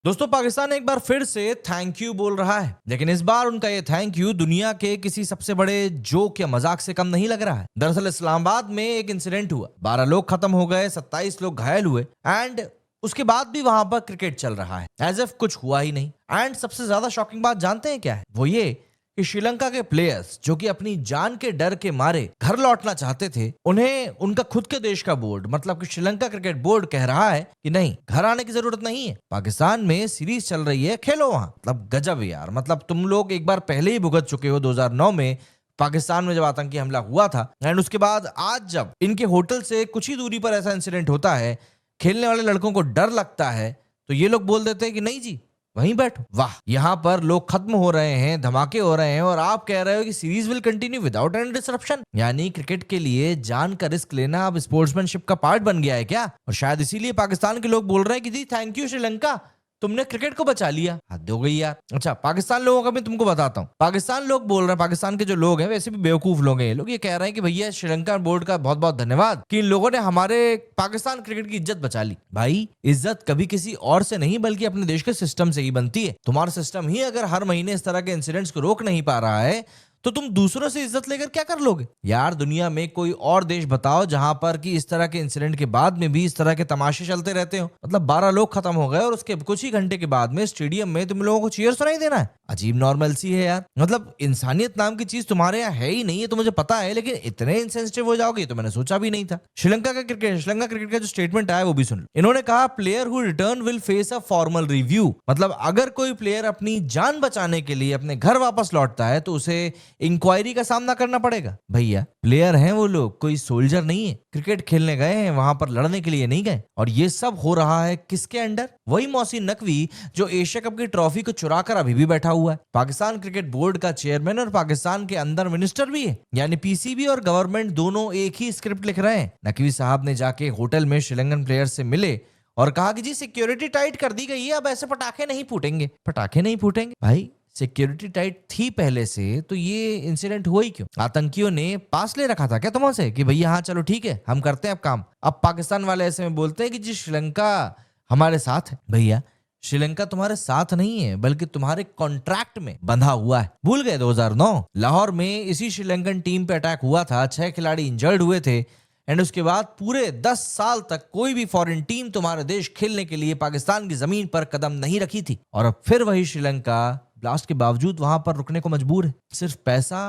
दोस्तों पाकिस्तान एक बार फिर से थैंक यू बोल रहा है, लेकिन इस बार उनका ये थैंक यू दुनिया के किसी सबसे बड़े जोक या मजाक से कम नहीं लग रहा है। दरअसल इस्लामाबाद में एक इंसिडेंट हुआ, 12 लोग खत्म हो गए, 27 लोग घायल हुए एंड उसके बाद भी वहां पर क्रिकेट चल रहा है एज इफ कुछ हुआ ही नहीं। एंड सबसे ज्यादा शॉकिंग बात जानते हैं क्या है? वो ये कि श्रीलंका के प्लेयर्स जो कि अपनी जान के डर के मारे घर लौटना चाहते थे, उन्हें उनका खुद के देश का बोर्ड मतलब कि श्रीलंका क्रिकेट बोर्ड कह रहा है कि नहीं, घर आने की जरूरत नहीं है, पाकिस्तान में सीरीज चल रही है, खेलो वहां। मतलब गजब यार, मतलब तुम लोग एक बार पहले ही भुगत चुके हो 2009 में पाकिस्तान में जब आतंकी हमला हुआ था। एंड उसके बाद आज जब इनके होटल से कुछ ही दूरी पर ऐसा इंसिडेंट होता है, खेलने वाले लड़कों को डर लगता है, तो ये लोग बोल देते हैं कि नहीं जी वहीं बैठो। वाह, यहां पर लोग खत्म हो रहे हैं, धमाके हो रहे हैं और आप कह रहे हो कि series will continue without any disruption. यानी क्रिकेट के लिए जान का रिस्क लेना अब स्पोर्ट्समैनशिप का पार्ट बन गया है क्या? और शायद इसीलिए पाकिस्तान के लोग बोल रहे हैं कि जी थैंक यू श्रीलंका, तुमने क्रिकेट को बचा लिया। हद हो गई यार। अच्छा, पाकिस्तान लोगों का भी तुमको बताता हूँ। पाकिस्तान लोग बोल रहे हैं, पाकिस्तान के जो लोग हैं वैसे भी बेवकूफ लोग हैं, ये लोग ये कह रहे हैं कि भैया श्रीलंका बोर्ड का बहुत बहुत धन्यवाद कि इन लोगों ने हमारे पाकिस्तान क्रिकेट की इज्जत बचा ली। भाई, इज्जत कभी किसी और से नहीं बल्कि अपने देश के सिस्टम से ही बनती है। तुम्हारा सिस्टम ही अगर हर महीने इस तरह के इंसिडेंट्स को रोक नहीं पा रहा है तो तुम दूसरों से इज्जत लेकर क्या कर लोगे यार? दुनिया में कोई और देश बताओ जहां पर कि इस तरह के इंसिडेंट के बाद में भी इस तरह के तमाशे चलते रहते हो। मतलब 12 लोग खत्म हो गए और उसके कुछ ही घंटे के बाद में स्टेडियम में तुम लोगों को चीयर सुनाई देना है। अजीब नॉर्मल सी है यार। मतलब इंसानियत नाम की चीज तुम्हारे यहाँ है ही नहीं है, तो मुझे पता है, लेकिन इतने इंसेंसिटिव हो जाओगे तो मैंने सोचा भी नहीं था। श्रीलंका क्रिकेट का जो स्टेटमेंट आया वो भी सुन लो। इन्होंने कहा player who return will face a formal review. मतलब अगर कोई प्लेयर अपनी जान बचाने के लिए अपने घर वापस लौटता है तो उसे इंक्वायरी का सामना करना पड़ेगा। भैया, प्लेयर हैं वो लोग, कोई सोल्जर नहीं है। क्रिकेट खेलने गए हैं, वहां पर लड़ने के लिए नहीं गए। और ये सब हो रहा है किसके अंडर? वही मोहसिन नकवी जो एशिया कप की ट्रॉफी को चुराकर अभी भी बैठा हुआ है। पाकिस्तान क्रिकेट बोर्ड का चेयरमैन और पाकिस्तान के अंदर मिनिस्टर भी है। यानी पीसीबी और गवर्नमेंट दोनों एक ही स्क्रिप्ट लिख रहे हैं। नकवी साहब ने जाके होटल में श्रीलंकन प्लेयर से मिले और कहा कि जी सिक्योरिटी टाइट कर दी गई है, अब ऐसे पटाखे नहीं फूटेंगे। पटाखे नहीं फूटेंगे? भाई, सिक्योरिटी टाइट थी पहले से, तो ये इंसिडेंट हुआ ही क्यों? आतंकियों ने पास ले रखा था क्या तुमसे कि भैया हाँ चलो ठीक है हम करते हैं अब काम? अब पाकिस्तान वाले ऐसे में बोलते हैं कि जी श्रीलंका हमारे साथ है। भैया, श्रीलंका तुम्हारे साथ नहीं है बल्कि तुम्हारे कॉन्ट्रैक्ट में बंधा हुआ है। भूल गए 2009 लाहौर में इसी श्रीलंकन टीम पे अटैक हुआ था, 6 खिलाड़ी इंजर्ड हुए थे एंड उसके बाद पूरे 10 साल तक कोई भी फॉरेन टीम तुम्हारे देश खेलने के लिए पाकिस्तान की जमीन पर कदम नहीं रखी थी। और अब फिर वही श्रीलंका ब्लास्ट के बावजूद वहां पर रुकने को मजबूर है। सिर्फ पैसा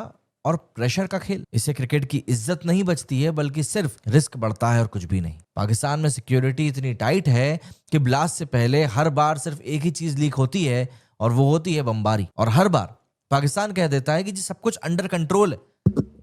और प्रेशर का खेल। इससे क्रिकेट की इज्जत नहीं बचती है बल्कि सिर्फ रिस्क बढ़ता है और कुछ भी नहीं। पाकिस्तान में सिक्योरिटी इतनी टाइट है कि ब्लास्ट से पहले हर बार सिर्फ एक ही चीज लीक होती है और वो होती है बमबारी। और हर बार पाकिस्तान कह देता है कि जी सब कुछ अंडर कंट्रोल है।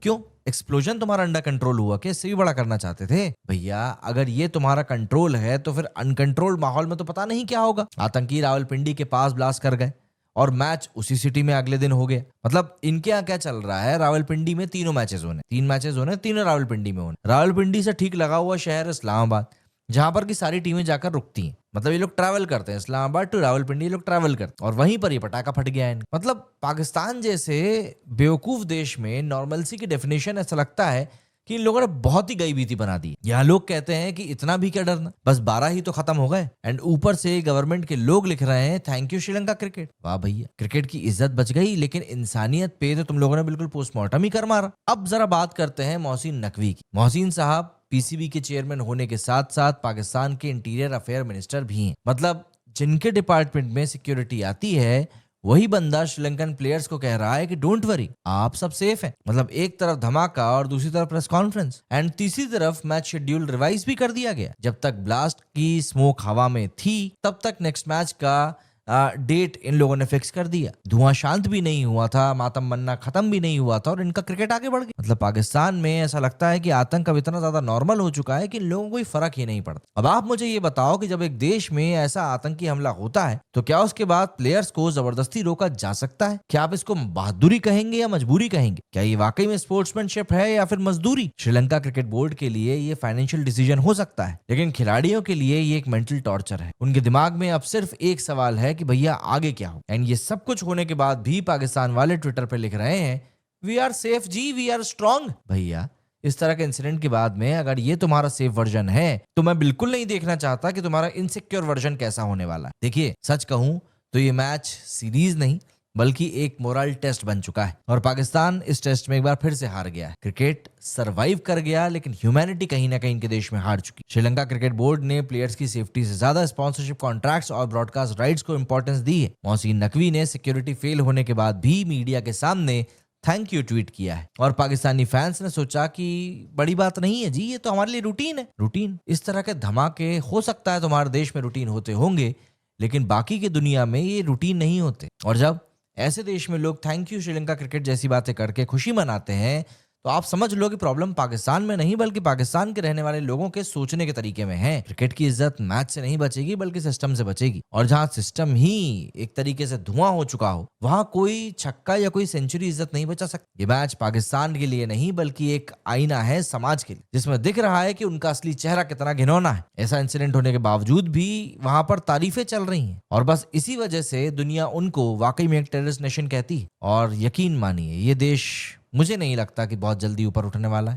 क्यों? एक्सप्लोजन तुम्हारा अंडर कंट्रोल हुआ कि इससे भी बड़ा करना चाहते थे? भैया, अगर ये तुम्हारा कंट्रोल है तो फिर अनकंट्रोल्ड माहौल में तो पता नहीं क्या होगा। आतंकी रावलपिंडी के पास ब्लास्ट कर गए और मैच उसी सिटी में अगले दिन हो गया। मतलब इनके यहाँ क्या चल रहा है, रावलपिंडी में तीन मैचेस होने, तीनों रावलपिंडी में होने। रावलपिंडी से ठीक लगा हुआ शहर इस्लामाबाद, जहां पर की सारी टीमें जाकर रुकती हैं। मतलब ये लोग ट्रैवल करते हैं, इस्लामाबाद टू रावलपिंडी ये लोग ट्रैवल करते हैं और वहीं पर ये पटाखा फट गया है। मतलब पाकिस्तान जैसे बेवकूफ देश में नॉर्मलसी की डेफिनेशन ऐसा लगता है कि इन लोगों ने बहुत ही गई बीती बना दी। यहाँ लोग कहते हैं कि इतना भी क्या डरना, बस 12 ही तो खत्म हो गए एंड ऊपर से गवर्नमेंट के लोग लिख रहे हैं थैंक यू श्रीलंका क्रिकेट। वाह भैया, क्रिकेट की इज्जत बच गई लेकिन इंसानियत पे तो तुम लोगों ने बिल्कुल पोस्टमार्टम ही कर मारा। अब जरा बात करते हैं मोहसिन नकवी की। मोहसिन साहब पीसीबी के चेयरमैन होने के साथ साथ पाकिस्तान के इंटीरियर अफेयर मिनिस्टर भी हैं। मतलब जिनके डिपार्टमेंट में सिक्योरिटी आती है वही बंदा श्रीलंकन प्लेयर्स को कह रहा है कि डोंट वरी, आप सब सेफ हैं। मतलब एक तरफ धमाका और दूसरी तरफ प्रेस कॉन्फ्रेंस एंड तीसरी तरफ मैच शेड्यूल रिवाइज भी कर दिया गया। जब तक ब्लास्ट की स्मोक हवा में थी तब तक नेक्स्ट मैच का डेट इन लोगों ने फिक्स कर दिया। धुआं शांत भी नहीं हुआ था, मातम बनना खत्म भी नहीं हुआ था और इनका क्रिकेट आगे बढ़ गया। मतलब पाकिस्तान में ऐसा लगता है कि आतंक अब इतना ज्यादा नॉर्मल हो चुका है कि इन लोगों को कोई फर्क ही नहीं पड़ता। अब आप मुझे ये बताओ कि जब एक देश में ऐसा आतंकी हमला होता है तो क्या उसके बाद प्लेयर्स को जबरदस्ती रोका जा सकता है? क्या आप इसको बहादुरी कहेंगे या मजबूरी कहेंगे? क्या ये वाकई में स्पोर्ट्समैनशिप है या फिर मजदूरी? श्रीलंका क्रिकेट बोर्ड के लिए ये फाइनेंशियल डिसीजन हो सकता है, लेकिन खिलाड़ियों के लिए ये एक मेंटल टॉर्चर है। उनके दिमाग में अब सिर्फ एक सवाल है कि भैया आगे क्या हो। एंड ये सब कुछ होने के बाद भी पाकिस्तान वाले ट्विटर पे लिख रहे हैं वी आर सेफ जी, वी आर स्ट्रांग। भैया, इस तरह के इंसिडेंट के बाद में अगर ये तुम्हारा सेफ वर्जन है तो मैं बिल्कुल नहीं देखना चाहता कि तुम्हारा इनसिक्योर वर्जन कैसा होने वाला है। देखिए, सच कहूं तो ये मैच सीरीज नहीं बल्कि एक मोरल टेस्ट बन चुका है और पाकिस्तान इस टेस्ट में एक बार फिर से हार गया है। क्रिकेट सरवाइव कर गया लेकिन ह्यूमैनिटी कहीं ना कहीं इनके देश में हार चुकी। श्रीलंका क्रिकेट बोर्ड ने प्लेयर्स की सेफ्टी से ज्यादा स्पॉन्सरशिप कॉन्ट्रैक्ट्स और ब्रॉडकास्ट राइट्स को इंपॉर्टेंस दी है। मोहसिन नकवी ने सिक्योरिटी फेल होने के बाद भी मीडिया के सामने थैंक यू ट्वीट किया है और पाकिस्तानी फैंस ने सोचा कि बड़ी बात नहीं है जी, ये तो हमारे लिए रूटीन है। रूटीन, इस तरह के धमाके हो सकता है तुम्हारे देश में रूटीन होते होंगे लेकिन बाकी की दुनिया में ये रूटीन नहीं होते। और जब ऐसे देश में लोग थैंक यू श्रीलंका क्रिकेट जैसी बातें करके खुशी मनाते हैं तो आप समझ लो कि प्रॉब्लम पाकिस्तान में नहीं बल्कि पाकिस्तान के रहने वाले लोगों के सोचने के तरीके में है। क्रिकेट की इज्जत मैच से नहीं बचेगी बल्कि सिस्टम से बचेगी और जहां सिस्टम ही एक तरीके से धुआं हो चुका हो वहां कोई छक्का या कोई सेंचुरी इज्जत नहीं बचा सकती। ये मैच पाकिस्तान के लिए नहीं बल्कि एक आईना है समाज के लिए, जिसमें दिख रहा है कि उनका असली चेहरा कितना घिनौना है। ऐसा इंसिडेंट होने के बावजूद भी वहां पर तारीफें चल रही हैं और बस इसी वजह से दुनिया उनको वाकई में एक टेररिस्ट नेशन कहती है। और यकीन मानिए, ये देश मुझे नहीं लगता कि बहुत जल्दी ऊपर उठने वाला है।